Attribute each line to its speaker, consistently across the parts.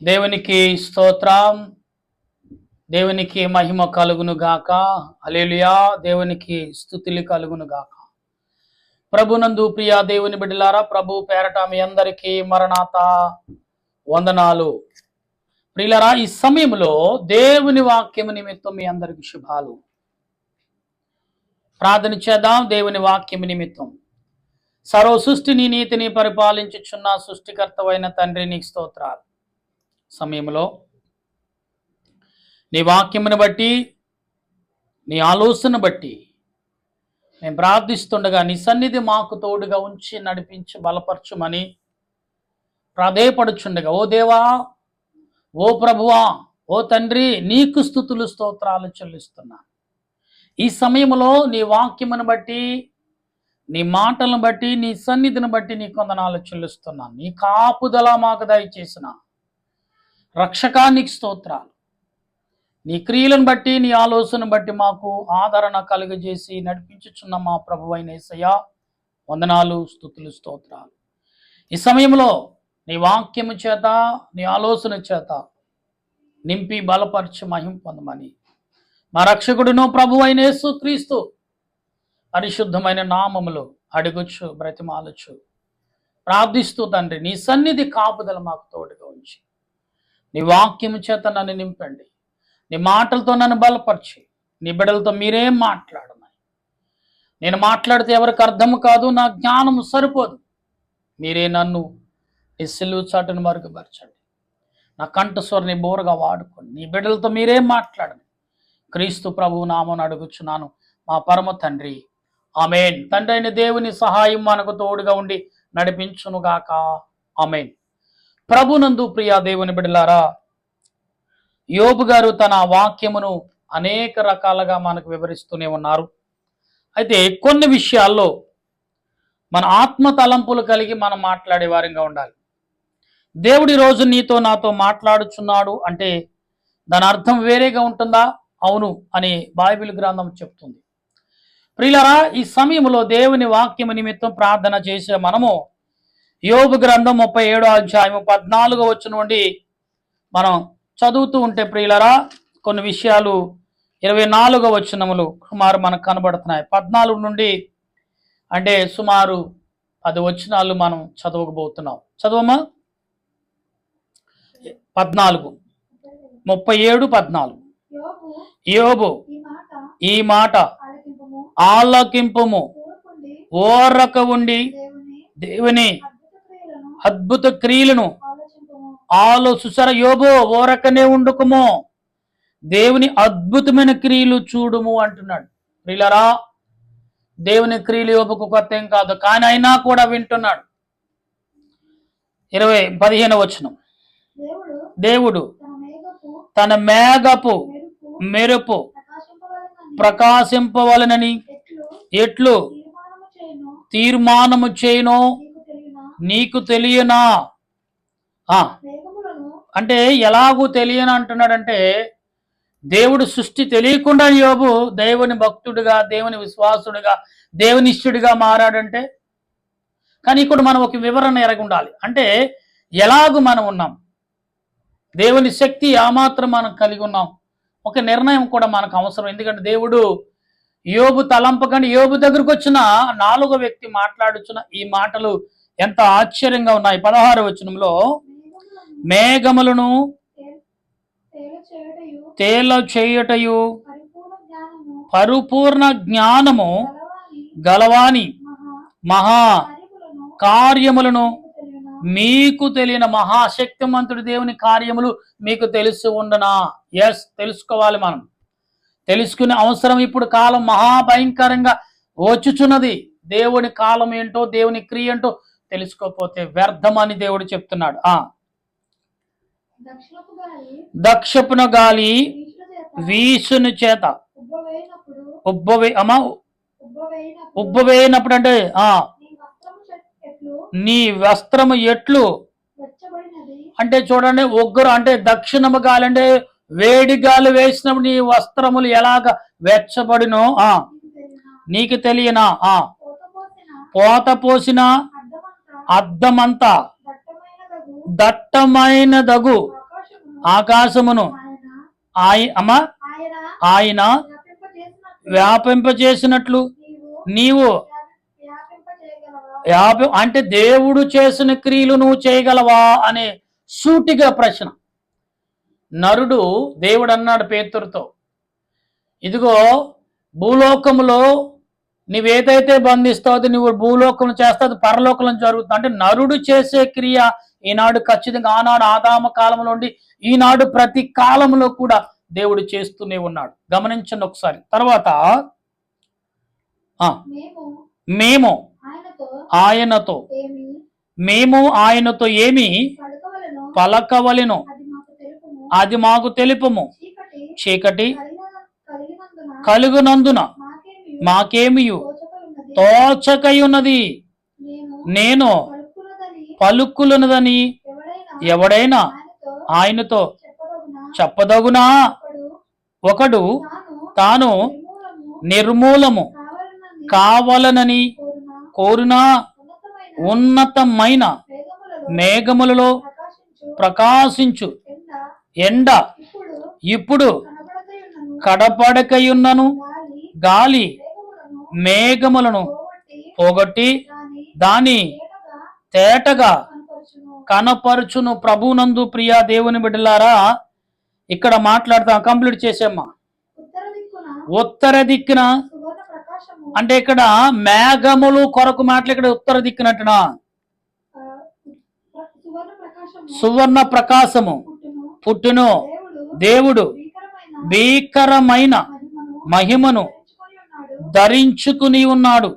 Speaker 1: దేవునికి స్తోత్రం, దేవునికి మహిమ కలుగును గాక. హల్లెలూయా. దేవునికి స్తుతులు కలుగును గాక. ప్రభునందు ప్రియ దేవుని బిడ్డలారా, ప్రభు పేరట మీ అందరికీ మరణాత వందనాలు. ప్రియులారా, ఈ సమయంలో దేవుని వాక్యము నిమిత్తం మీ అందరికి శుభాలు. ప్రార్థన చేద్దాం. దేవుని వాక్యము నిమిత్తం. సర్వ సృష్టిని నీతిని పరిపాలించుచున్న సృష్టికర్తవైన తండ్రి నీకు స్తోత్రాలు. సమయంలో నీ వాక్యమును బట్టి, నీ ఆలోచన బట్టి మేము ప్రార్థిస్తుండగా నీ సన్నిధి మాకు తోడుగా ఉంచి నడిపించి బలపరచుమని ప్రాధేయపడుచుండగా, ఓ దేవా, ఓ ప్రభువా, ఓ తండ్రి, నీకు స్తుతులు స్తోత్రాలు చెల్లిస్తున్నా. ఈ సమయంలో నీ వాక్యమును బట్టి, నీ మాటలను బట్టి, నీ సన్నిధిని బట్టి నీ వందనాలు చెల్లిస్తున్నాను. నీ కాపుదల మాకు దయచేసిన రక్షకానికి స్తోత్రాలు. నీ క్రియలను బట్టి, నీ ఆలోచన బట్టి మాకు ఆదరణ కలుగజేసి నడిపించుచున్న మా ప్రభువైన యేసయ్యా వందనాలు, స్తుతులు, స్తోత్రాలు. ఈ సమయంలో నీ వాక్యము చేత, నీ ఆలోచన చేత నింపి బలపరిచి మహిమ పొందమని మా రక్షకుడును ప్రభువైన యేసుక్రీస్తు పరిశుద్ధమైన నామములో అడుగుచు బ్రతిమాలుచు ప్రార్థిస్తూ తండ్రి, నీ సన్నిధి కాపుదల మాకు తోడుగా ఉంచి నీ వాక్యము చేత నన్ను నింపండి. నీ మాటలతో నన్ను బలపరిచి నీ బిడ్డలతో మీరేం మాట్లాడమని. నేను మాట్లాడితే ఎవరికి అర్థము కాదు, నా జ్ఞానము సరిపోదు. మీరే నన్ను నీ సిలువ చాటును మరుగుపరచండి. నా కంఠస్వరని బోరగా వాడుకోండి. నీ బిడ్డలతో మీరేం మాట్లాడండి. క్రీస్తు ప్రభువు నామమున అడుగుచున్నాను మా పరమ తండ్రి, ఆమేన్. తండ్రి అయిన దేవుని సహాయం మనకు తోడుగా ఉండి నడిపించునుగాక, ఆమేన్. ప్రభునందు ప్రియ దేవుని బిడ్డలారా, యోబు గారు తన వాక్యమును అనేక రకాలుగా మనకు వివరిస్తూనే ఉన్నారు. అయితే కొన్ని విషయాల్లో మన ఆత్మ తలంపులు కలిగి మనం మాట్లాడే వారంగా ఉండాలి. దేవుడి రోజు నీతో నాతో మాట్లాడుచున్నాడు అంటే దాని అర్థం వేరేగా ఉంటుందా? అవును అని బైబిల్ గ్రంథం చెప్తుంది. ప్రియులారా, ఈ సమయంలో దేవుని వాక్యము నిమిత్తం ప్రార్థన చేసే మనము యోబు గ్రంథం 37వ అధ్యాయము 14వ వచనం నుండి మనం చదువుతూ ఉంటే ప్రియులారా, కొన్ని విషయాలు 24వ వచనములు సుమారు మనకు కనబడుతున్నాయి. 14 నుండి అంటే సుమారు 10 వచనాలు మనం చదవకపోతున్నాం. చదవమా? 14, 37, 14. యోబు, ఈ మాట ఆలకింపుము, ఓరక ఉండి దేవుని అద్భుత క్రియలను ఆలోచుసర. యోబు, ఓరకనే ఉండుకుము, దేవుని అద్భుతమైన క్రియలు చూడుము అంటున్నాడు. ప్రియులారా, దేవుని క్రియలు యోబుకు కొత్త ఏం కాదు, కానీ అయినా కూడా వింటున్నాడు. 15వ వచనం. దేవుడు తన మేఘపు మెరుపు ప్రకాశింపవలనని ఎట్లు తీర్మానము చేయునో నీకు తెలియనా? అంటే ఎలాగూ తెలియను అంటున్నాడంటే, దేవుడు సృష్టి తెలియకుండా యోబు దేవుని భక్తుడిగా, దేవుని విశ్వాసుడిగా, దేవునిష్ఠుడిగా మారాడంటే. కానీ ఇక్కడ మనం ఒక వివరణ ఎరగుండాలి. అంటే ఎలాగూ మనం ఉన్నాం, దేవుని శక్తి ఏమాత్రం మనం కలిగి ఉన్నాం, ఒక నిర్ణయం కూడా మనకు అవసరం. ఎందుకంటే దేవుడు యోబు తలంపకండి యోబు దగ్గరకు వచ్చిన 4వ వ్యక్తి మాట్లాడుచున్న ఈ మాటలు ఎంత ఆశ్చర్యంగా ఉన్నాయి. 16వ వచనంలో, మేఘములను తేల చేయుటయు పరిపూర్ణ జ్ఞానము గలవాని మహా కార్యములను మీకు తెలియని. మహాశక్తిమంతుడు దేవుని కార్యములు మీకు తెలిసి ఉండనా? ఎస్, తెలుసుకోవాలి. మనం తెలుసుకునే అవసరం. ఇప్పుడు కాలం మహాభయంకరంగా వచ్చుచున్నది. దేవుని కాలం ఏంటో, దేవుని క్రియ ఏంటో తెలుసుకోకపోతే వ్యర్థం అని దేవుడు చెప్తున్నాడు. దక్షపున గాలి వీసుని చేత ఉబ్బవేయినప్పుడు అంటే నీ వస్త్రము ఎట్లు అంటే చూడండి, ఒగ్గరు అంటే దక్షిణము గాలి అంటే వేడి గాలి వేసినప్పుడు నీ వస్త్రములు ఎలాగ వెచ్చబడినో నీకు తెలియనా? పోత పోసిన అద్దమంతా దట్టమైన దగు ఆకాశమును ఆయన వ్యాపింపచేసినట్లు నీవు అంటే దేవుడు చేసిన క్రియలు నువ్వు చేయగలవా అనే సూటిగా ప్రశ్న. నరుడు దేవుడు అన్నాడు పేతురుతో, ఇదిగో భూలోకములో నువ్వేదైతే బంధిస్తావు నువ్వు భూలోకం చేస్తావు, పరలోకం జరుగుతుంది. అంటే నరుడు చేసే క్రియ ఈనాడు ఖచ్చితంగా ఆనాడు ఆదామ కాలంలో ఉండి ఈనాడు ప్రతి కాలంలో కూడా దేవుడు చేస్తూనే ఉన్నాడు. గమనించండి ఒకసారి. తర్వాత మేము ఆయనతో ఏమి పలకవలెను అది మాకు తెలుపుము. చీకటి కలుగునందున మాకేమియు తోచకయున్నది. నేను పలుకులున్నదని ఎవడైనా ఆయనతో చెప్పదగునా? ఒకడు తాను నిర్మూలము కావాలనని కోరిన ఉన్నతమైన మేఘములలో ప్రకాశించు ఎండ ఇప్పుడు కడపడకయున్నను, గాలి మేఘములను పోగొట్టి దాని తేటగా కనపరుచును. ప్రభునందు ప్రియ దేవుని బిడ్డలారా, ఇక్కడ మాట్లాడతాం, కంప్లీట్ చేసేమ్మా. ఉత్తర దిక్కున అంటే ఇక్కడ మేఘములు కొరకు మాటలు, ఇక్కడ ఉత్తర దిక్కునట్టునా సువర్ణ ప్రకాశము పుట్టును. దేవుడు భీకరమైన మహిమను ధరించుకుని ఉన్నాడు.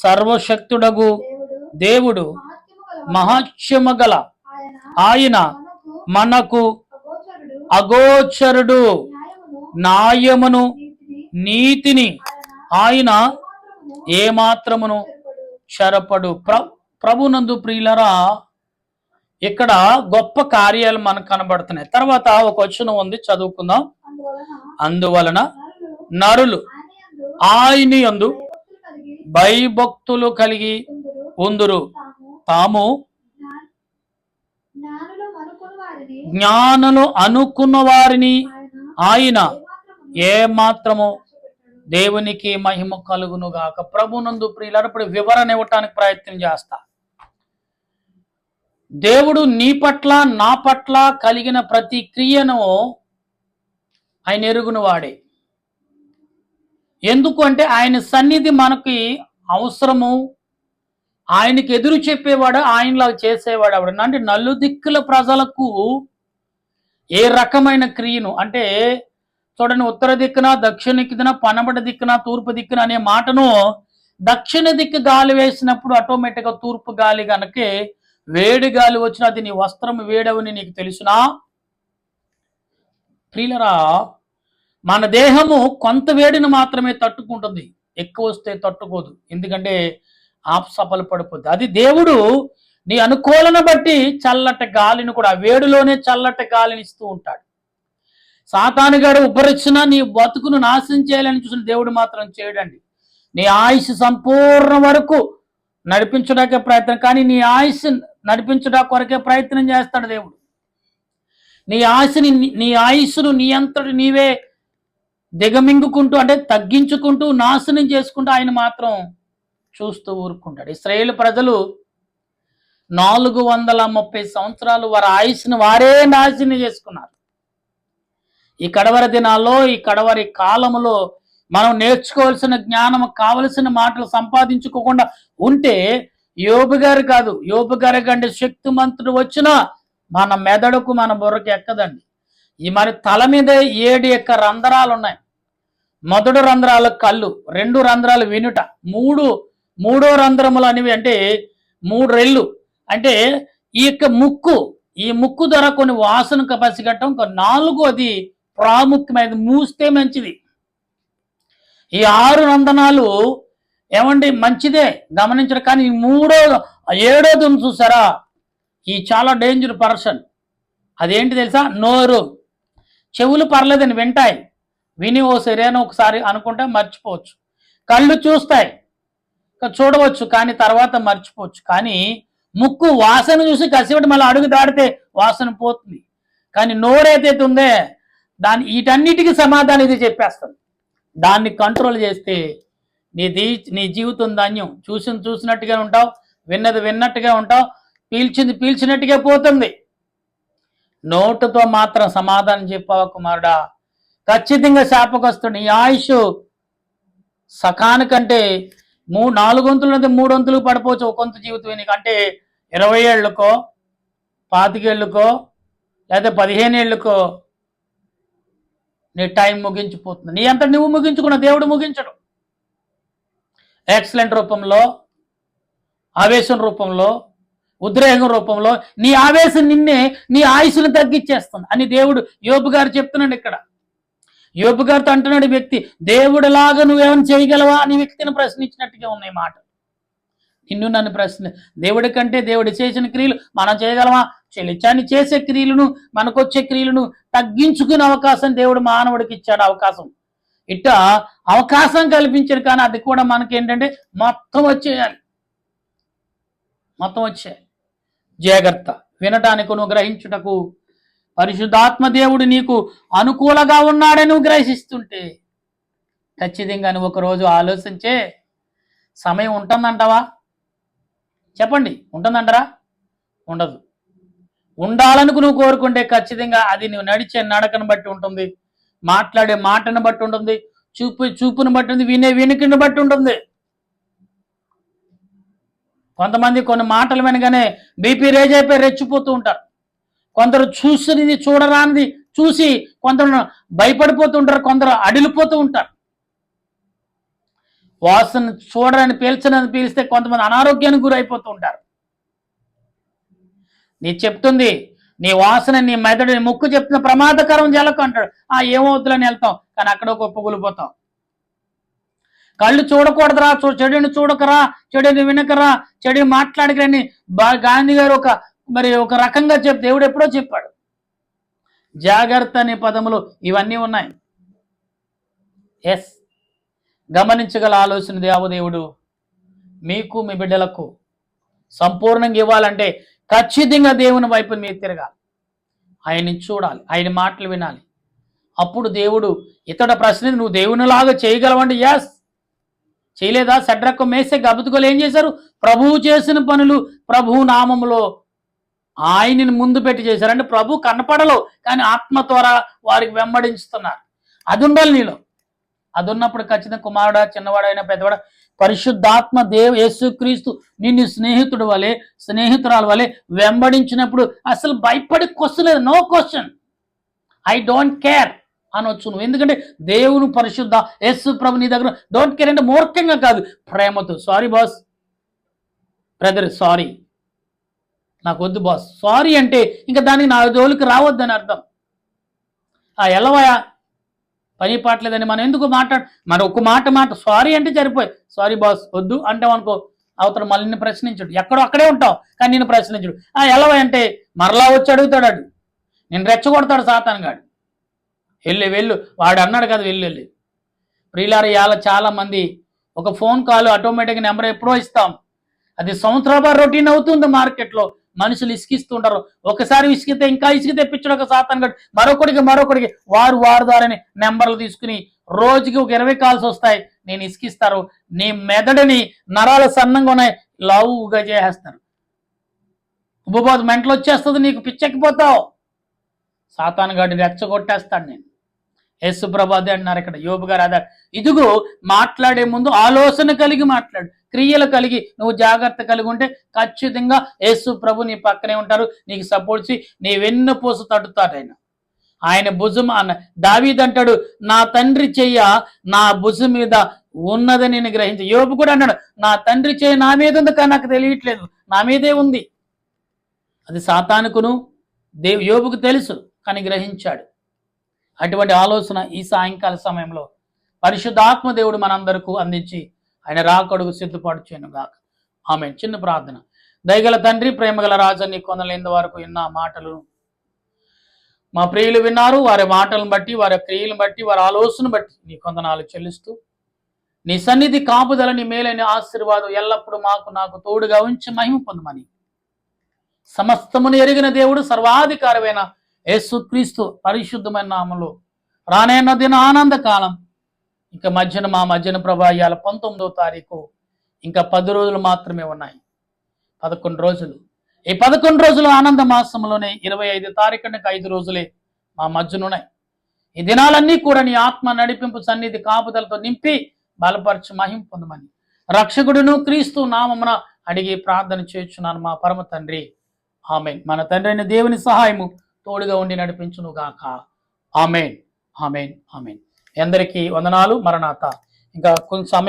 Speaker 1: సర్వశక్తుడగు దేవుడు మహత్యము గల ఆయన మనకు అగోచరుడు. న్యాయమును నీతిని ఆయన ఏమాత్రమును చెరపడు. ప్రభునందు ప్రియులరా, ఇక్కడ గొప్ప కార్యాలు మనకు కనబడుతున్నాయి. తర్వాత ఒక వచనం ఉంది, చదువుకుందాం. అందువలన నరులు ఆయన యందు భయభక్తులు కలిగి ఉందురు, తాము జ్ఞానులు అనుకున్న వారిని ఆయన ఏమాత్రము దేవునికి మహిమ కలుగును గాక. ప్రభునందు ప్రియులారా, ఇప్పుడు వివరణ ఇవ్వటానికి ప్రయత్నం చేస్తా. దేవుడు నీ పట్ల నా పట్ల కలిగిన ప్రతి క్రియను ఆయన ఎరుగును వాడే. ఎందుకు అంటే ఆయన సన్నిధి మనకి అవసరము. ఆయనకి ఎదురు చెప్పేవాడు, ఆయనలా చేసేవాడు ఎవడు అంటే నలుదిక్కుల ప్రజలకు ఏ రకమైన క్రియను అంటే చూడండి, ఉత్తర దిక్కున, దక్షిణ దిక్కున, పనబడి దిక్కున, తూర్పు దిక్కున అనే మాటను దక్షిణ దిక్కు గాలి వేసినప్పుడు ఆటోమేటిక్గా తూర్పు గాలి కనుక వేడి గాలి వచ్చిన అది నీ వస్త్రం వేడవని నీకు తెలుసునా? ప్రియులరా, మన దేహము కొంత వేడిని మాత్రమే తట్టుకుంటుంది, ఎక్కువ వస్తే తట్టుకోదు. ఎందుకంటే ఆప్సపలు పడిపోద్ది. అది దేవుడు నీ అనుకూలన బట్టి చల్లటి గాలిని కూడా, వేడిలోనే చల్లటి గాలిని ఇస్తూ ఉంటాడు. సాతాను గారు ఉపరిచిన నీ బతుకును నాశనం చేయాలని చూసిన దేవుడు మాత్రం చేయడండి. నీ ఆయుష్ సంపూర్ణ వరకు నడిపించడానికే ప్రయత్నం, కానీ నీ ఆయుష్ నడిపించడానికి కొరకే ప్రయత్నం చేస్తాడు దేవుడు. నీ ఆయుష్ను నీ అంతటి నీవే దిగమింగుకుంటూ అంటే తగ్గించుకుంటూ నాశనం చేసుకుంటూ ఆయన మాత్రం చూస్తూ ఊరుకుంటాడు. ఇశ్రాయేలు ప్రజలు 430 సంవత్సరాలు వారి ఆయుష్ను వారే నాశనం చేసుకున్నారు. ఈ కడవరి దినాల్లో, ఈ కడవరి కాలంలో మనం నేర్చుకోవాల్సిన జ్ఞానం, కావలసిన మాటలు సంపాదించుకోకుండా ఉంటే యోబు గారు కాదు, యోబు గారి కంటే శక్తిమంతుడు వచ్చినా మన మెదడుకు మన బుర్రకి ఎక్కదండి. ఈ మరి తల మీద 7 రంధ్రాలు ఉన్నాయి. మొదటి రంధ్రాలు కళ్ళు, 2 రంధ్రాలు వినుట, మూడో రంధ్రములు అనేవి అంటే 3 రెళ్ళు. అంటే ఈ ముక్కు, ఈ ముక్కు ద్వారా కొన్ని వాసనకు పసిగట్టడం, 4 ప్రాముఖ్యమైనది, మూస్తే మంచిది. ఈ 6 రంధ్రాలు ఏమండి మంచిదే గమనించడం, కానీ 7వ చూసారా, ఈ చాలా డేంజర్ పర్సన్. అదేంటి తెలుసా? నోరు. చెవులు పర్లేదని వింటాయి, విని ఓ సరేనో ఒకసారి అనుకుంటే మర్చిపోవచ్చు. కళ్ళు చూస్తాయి, చూడవచ్చు, కానీ తర్వాత మర్చిపోవచ్చు. కానీ ముక్కు వాసన చూసి కసిపెట్టి మళ్ళీ అడుగు దాడితే వాసన పోతుంది. కానీ నోరేదైతే ఉందే వీటన్నిటికీ సమాధానం ఇది చెప్పేస్తుంది. దాన్ని కంట్రోల్ చేస్తే నీ జీవితం ధాన్యం. చూసినట్టుగా ఉంటావు, విన్నది విన్నట్టుగా ఉంటావు, పీల్చింది పీల్చినట్టుగా పోతుంది. నోటుతో మాత్రం సమాధానం చెప్పావా కుమారుడా, ఖచ్చితంగా శాపకొస్తుంది. నీ ఆయుష్ సకానికంటే 4 వంతులు 3 వంతులు పడిపోవచ్చు కొంత జీవితం నీకు. అంటే 20 ఏళ్ళకో 25 ఏళ్ళకో లేదా 15 ఏళ్ళకో నీ టైం ముగించిపోతుంది. నీ అంతా నువ్వు ముగించుకున్న, దేవుడు ముగించడు. యాక్సిడెంట్ రూపంలో, ఆవేశం రూపంలో, ఉద్రేకం రూపంలో నీ ఆవేశం నీ ఆయుష్ను తగ్గించేస్తుంది అని దేవుడు యోబు గారు చెప్తున్నాడు. ఇక్కడ యోబు గారితో అంటున్నాడు వ్యక్తి, దేవుడిలాగా నువ్వేమైనా చేయగలవా అని వ్యక్తిని ప్రశ్నించినట్టుగా ఉన్నాయి మాట. నిన్ను నన్ను దేవుడి కంటే దేవుడు చేసిన క్రియలు మనం చేయగలమా? చెలిచాన్ని చేసే క్రియలను, మనకొచ్చే క్రియలను తగ్గించుకునే అవకాశం దేవుడు మానవుడికి ఇచ్చాడు. ఇట్ట అవకాశం కల్పించాడు. కానీ అది కూడా మనకేంటంటే మొత్తం వచ్చేయాలి. జాగ్రత్త. వినటానికి నువ్వు గ్రహించుటకు పరిశుద్ధాత్మ దేవుడు నీకు అనుకూలంగా ఉన్నాడని నువ్వు గ్రహిస్తుంటే ఖచ్చితంగా నువ్వు ఒకరోజు ఆలోచించే సమయం ఉంటుందంటావా? చెప్పండి, ఉంటుందంటారా? ఉండదు. ఉండాలనుకు నువ్వు కోరుకుంటే ఖచ్చితంగా అది నువ్వు నడిచే నడకను బట్టి ఉంటుంది, మాట్లాడే మాటను బట్టి ఉంటుంది, చూపును బట్టి ఉంటుంది, వినే వినికిని బట్టి ఉంటుంది. కొంతమంది కొన్ని మాటలు వినగానే బీపీ రేజ్ అయిపోయి రెచ్చిపోతూ ఉంటారు. కొందరు చూసినది చూడరానిది చూసి కొందరు భయపడిపోతూ ఉంటారు, కొందరు అడిలిపోతూ ఉంటారు. వాసన చూడరని పీల్చనని పీలిస్తే కొంతమంది అనారోగ్యానికి గురైపోతూ ఉంటారు. నీ చెప్తుంది నీ వాసన, నీ మెదడు, నీ ముక్కు చెప్తున్న ప్రమాదకరం జలకు అంటాడు. ఏమవుతుందని వెళ్తాం, కానీ అక్కడ కుప్పగొలిపోతాం. కళ్ళు చూడకూడదురా, చెడుని చూడకరా, చెడుని వినకరా, చెడుని మాట్లాడకరని గాంధీ గారు ఒక రకంగా దేవుడు ఎప్పుడో చెప్పాడు. జాగ్రత్త అనే పదములు ఇవన్నీ ఉన్నాయి. గమనించగల ఆలోచన దేవదేవుడు మీకు మీ బిడ్డలకు సంపూర్ణంగా ఇవ్వాలంటే ఖచ్చితంగా దేవుని వైపు మీరు తిరగాలి, ఆయన్ని చూడాలి, ఆయన మాటలు వినాలి. అప్పుడు దేవుడు ఇతడ ప్రశ్న, నువ్వు దేవునిలాగా చేయగలవండి. చేయలేదా? షడ్రకు మేషకు అబేద్నెగోలు ఏం చేశారు? ప్రభువు చేసిన పనులు ప్రభువు నామములో ఆయనని ముందు పెట్టి చేశారు. అంటే ప్రభు కనపడలో, కానీ ఆత్మ ద్వారా వారికి వెంబడించుతున్నారు. అది ఉండాలి నీలో. అది ఉన్నప్పుడు ఖచ్చితంగా కుమారుడా, చిన్నవాడైనా పెద్దవాడ, పరిశుద్ధాత్మ యేసుక్రీస్తు నిన్ను స్నేహితురాలు వలె వెంబడించినప్పుడు అసలు భయపడి క్వశ్చన్ లేదు. No question, I don't care అనొచ్చు నువ్వు. ఎందుకంటే దేవుని పరిశుద్ధ యేసు ప్రభు నీ దగ్గర డోంట్ కేర్ అంటే మూర్ఖంగా కాదు, ప్రేమతో. సారీ బాస్, బ్రదర్ సారీ, నాకు వద్దు బాస్, సారీ అంటే ఇంకా దానికి నా జోలికి రావద్దని అర్థం. ఎల్లవయా, పని పాటలేదని మనం ఎందుకు మన ఒక మాట సారీ అంటే సరిపోయి, సారీ బాస్ వద్దు అంటే అనుకో, అవతల మళ్ళీ నిన్ను ప్రశ్నించడు. ఎక్కడో అక్కడే ఉంటావు, కానీ నిన్ను ప్రశ్నించడు. ఎల్లవా అంటే మరలా వచ్చి అడుగుతాడు, నేను రెచ్చగొడతాడు సాతానుగాడు. వెళ్ళు వాడు అన్నాడు కదా, వెళ్ళి ప్రియులారా. ఇవాళ చాలా మంది ఒక ఫోన్ కాల్ ఆటోమేటిక్గా నెంబర్ ఎప్పుడో ఇస్తాం, అది సంవత్సరాల రొటీన్ అవుతుంది. మార్కెట్లో మనుషులు ఇసుకిస్తూ ఉంటారు. ఒకసారి ఇసుకితే ఇంకా ఇసుక తెప్పించడం ఒక సాతానుగాడు, మరొకడికి వారు ద్వారానే నెంబర్లు తీసుకుని రోజుకి ఒక 20 కాల్స్ వస్తాయి. నేను ఇసుకిస్తారు, నీ మెదడుని నరాలు సన్నంగా ఉన్నాయి, లావుగా చేసేస్తారు. ఉబ్బోదు, మెంటలు వచ్చేస్తుంది, నీకు పిచ్చెక్కిపోతావు. సాతానుగాడిని రెచ్చగొట్టేస్తాడు. నేను యేసుప్రభు అదే అన్నారు ఇక్కడ యోబు గారు. అదే, ఇదిగో మాట్లాడే ముందు ఆలోచన కలిగి మాట్లాడు, క్రియలు కలిగి నువ్వు జాగ్రత్త కలిగి ఉంటే ఖచ్చితంగా యేసు ప్రభు నీ పక్కనే ఉంటారు, నీకు సపోర్ట్ చేసి నీ వెన్నుపూస తట్టుతాడు. ఆయన భుజం దావీదు అంటాడు, నా తండ్రి చెయ్య నా భుజం మీద ఉన్నదని నేను గ్రహించి. యోబు కూడా అన్నాడు, నా తండ్రి చెయ్య నా మీద ఉంది, కానీ నాకు తెలియట్లేదు, నా మీదే ఉంది. అది సాతానుకును యోబుకు తెలుసు, కానీ గ్రహించాడు. అటువంటి ఆలోచన ఈ సాయంకాల సమయంలో పరిశుద్ధాత్మ దేవుడు మనందరికీ అందించి ఆయన రాకడుగు సిద్ధపాటు చేయను గాక. ఆమేన్. చిన్న ప్రార్థన. దయగల తండ్రి, ప్రేమగల రాజా, నీ కొందలేంత వరకు విన్న మాటలు మా ప్రియులు విన్నారు. వారి మాటలను బట్టి, వారి క్రియలను బట్టి, వారి ఆలోచన బట్టి నీ కొందనాలు చెల్లిస్తూ, నీ సన్నిధి కాపుదల, నీ మేలైన ఆశీర్వాదం ఎల్లప్పుడూ నాకు తోడుగా ఉంచి మహిమ పొందమని సమస్తమును ఎరిగిన దేవుడు, సర్వాధికారమైన యేసుక్రీస్తు పరిశుద్ధమైన నామములో రానైన దిన ఆనంద కాలం ఇంకా మా మధ్యన ప్రభా ఇవాళ 19వ తారీఖు, ఇంకా 10 రోజులు మాత్రమే ఉన్నాయి. 11 రోజులు. ఈ 11 రోజుల ఆనంద మాసంలోనే 25 తారీఖున 5 రోజులే మా మధ్యనున్నాయి. ఈ దినాలన్నీ కూడా నీ ఆత్మ నడిపింపు సన్నిధి కాపుదలతో నింపి బలపరచు మహిమ పొందమని రక్షకుడును క్రీస్తు నామమున అడిగి ప్రార్థన చేయుచున్నాను మా పరమ తండ్రి, ఆమేన్. మన తండ్రి అయిన దేవుని సహాయము తోడుగా ఉండి నడిపించును గాక. ఆమేన్, ఆమేన్, ఆమేన్. అందరికీ వందనాలు. మరణాత. ఇంకా కొంచెం సమయం